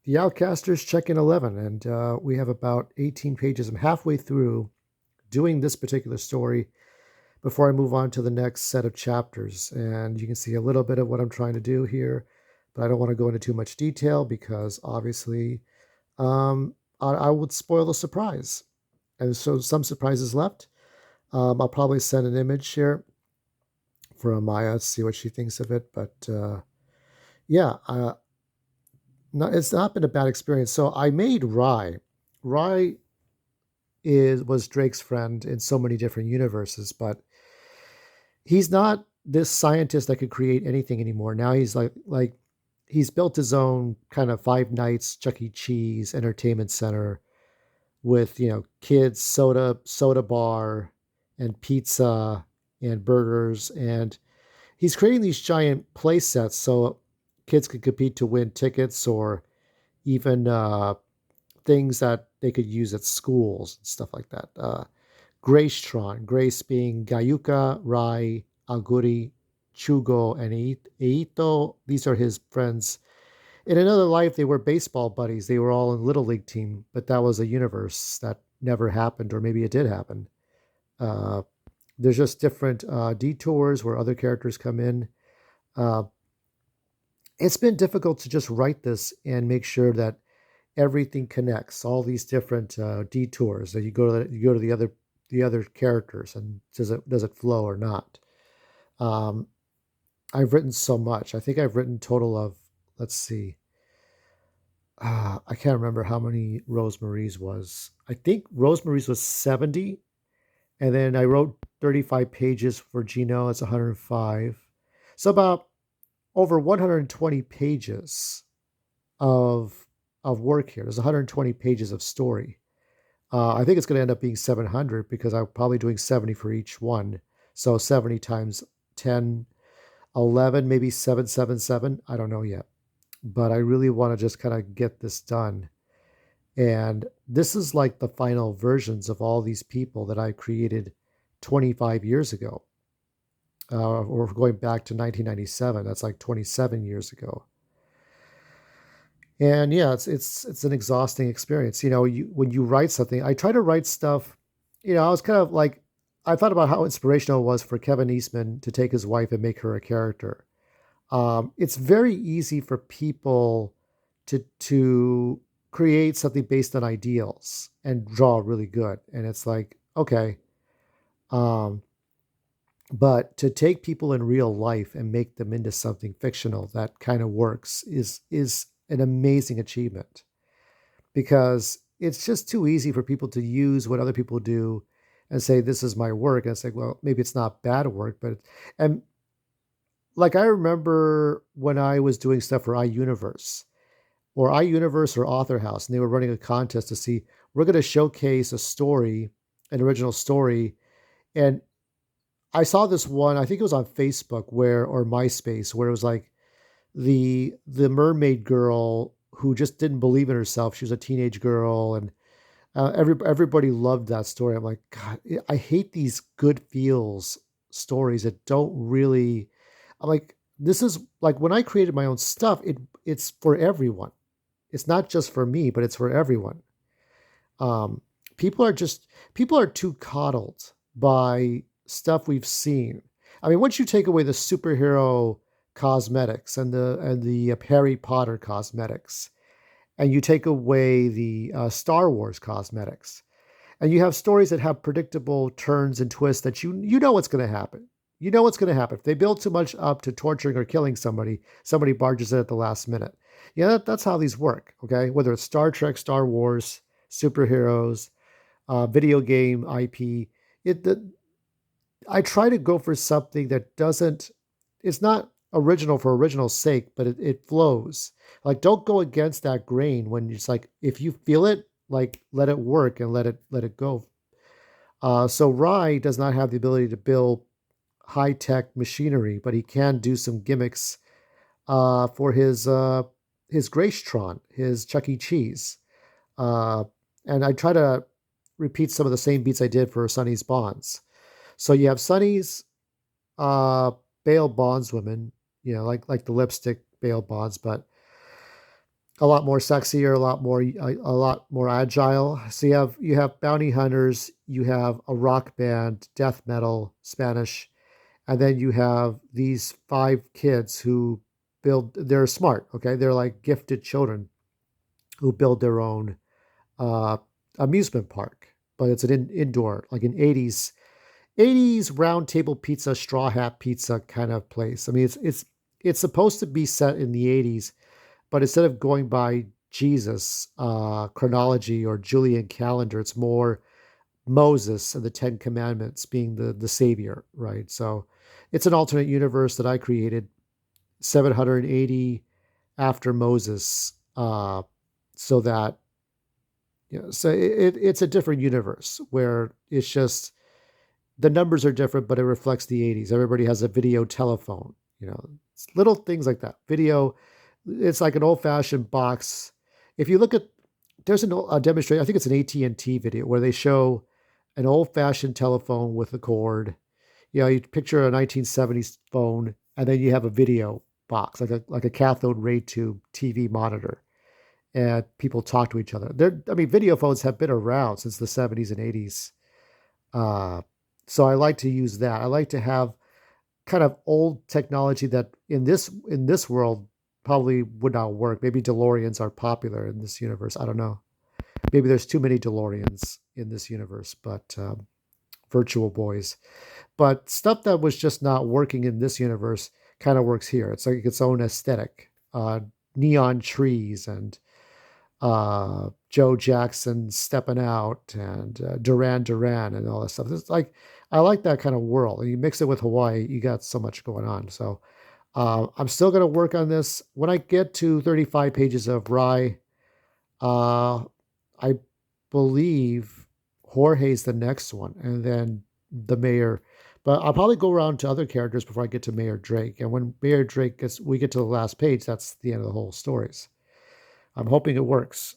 The Outcasters Check-in 11, and we have about 18 pages. I'm halfway through doing this particular story before I move on to the next set of chapters. And you can see a little bit of what I'm trying to do here, but I don't want to go into too much detail because obviously I would spoil the surprise. And so some surprises left. I'll probably send an image here for Maya to see what she thinks of it. But yeah, no, it's not been a bad experience. So I made Rye. Rye is was Drake's friend in so many different universes, but he's not this scientist that could create anything anymore. Now he's like he's built his own kind of Five Nights Chuck E. Cheese entertainment center with kids soda bar and pizza and burgers, and he's creating these giant play sets so kids could compete to win tickets or even things that they could use at schools and stuff like that. Gracetron, Grace being Gayuka, Rai, Aguri, Chugo, and Eito. These are his friends. In another life, they were baseball buddies. They were all in Little League team, but that was a universe that never happened, or maybe it did happen. Uh, there's just different detours where other characters come in. Uh, it's been difficult to just write this and make sure that everything connects. All these different detours that you go to the other characters, and does it flow or not? Um, I've written so much. I think I've written total of, let's see, I can't remember how many Rosemary's was. I think Rosemary's was 70, and then I wrote 35 pages for Gino. That's 105. So about over 120 pages of of work here. There's 120 pages of story. I think it's going to end up being 700 because I'm probably doing 70 for each one. So 70 times 10, 11, maybe 777. I don't know yet. But I really want to just kind of get this done. And this is like the final versions of all these people that I created 25 years ago, or going back to 1997. That's like 27 years ago. And yeah, it's an exhausting experience. When you write something, I try to write stuff. I was kind of like, I thought about how inspirational it was for Kevin Eastman to take his wife and make her a character. It's very easy for people to create something based on ideals and draw really good, and it's like, okay, um, but to take people in real life and make them into something fictional that kind of works is an amazing achievement, because it's just too easy for people to use what other people do and say this is my work, and it's like, well, maybe it's not bad work, but and like I remember when I was doing stuff for iUniverse or Author House, and they were running a contest to see, we're going to showcase a story, an original story, and I saw this one, I think it was on Facebook or MySpace, where it was like the mermaid girl who just didn't believe in herself. She was a teenage girl, and everybody loved that story. I'm like, God, I hate these good feels stories that don't really. I'm like, this is like when I created my own stuff. It's for everyone. It's not just for me, but it's for everyone. Um, people are too coddled by stuff we've seen. I mean, once you take away the superhero cosmetics and the Harry Potter cosmetics, and you take away the Star Wars cosmetics, and you have stories that have predictable turns and twists that you know what's going to happen. You know what's going to happen. If they build too much up to torturing or killing somebody, somebody barges in at the last minute. Yeah, that's how these work. Okay, whether it's Star Trek, Star Wars, superheroes, video game IP, the I try to go for something that doesn't. It's not original for original's sake, but it flows. Like, don't go against that grain when it's like, if you feel it, like, let it work and let it go. So Rai does not have the ability to build high tech machinery, but he can do some gimmicks for his Gracetron, his Chuck E. Cheese. Uh, and I try to repeat some of the same beats I did for Sonny's Bonds. So you have Sonny's uh, bail bondswomen, like the lipstick bail bonds, but a lot more sexier, a lot more agile. So you have bounty hunters, you have a rock band, death metal, Spanish, and then you have these five kids who build. They're smart, okay? They're like gifted children who build their own uh, amusement park, but it's an indoor, like an '80s round table pizza, straw hat pizza kind of place. I mean, it's supposed to be set in the '80s, but instead of going by Jesus chronology or Julian calendar, it's more Moses and the Ten Commandments being the savior, right? So it's an alternate universe that I created 780 after Moses, so that so it's a different universe where it's just the numbers are different, but it reflects the '80s. Everybody has a video telephone, it's little things like that. Video, it's like an old fashioned box. If you look at, there's a demonstration, I think it's an AT&T video where they show an old fashioned telephone with a cord. You picture a 1970s phone, and then you have a video box, like a cathode ray tube TV monitor, and people talk to each other. I mean, video phones have been around since the '70s and '80s. Uh, so I like to use that. I like to have kind of old technology that in this world probably would not work. Maybe DeLoreans are popular in this universe. I don't know. Maybe there's too many DeLoreans in this universe, but virtual boys. But stuff that was just not working in this universe kind of works here. It's like its own aesthetic. Neon trees and Joe Jackson stepping out and Duran Duran and all that stuff. It's like I like that kind of world. And you mix it with Hawaii, you got so much going on. So I'm still going to work on this. When I get to 35 pages of Rye, uh, I believe Jorge's the next one, and then the mayor. But I'll probably go around to other characters before I get to Mayor Drake. And when Mayor Drake we get to the last page, that's the end of the whole stories. I'm hoping it works.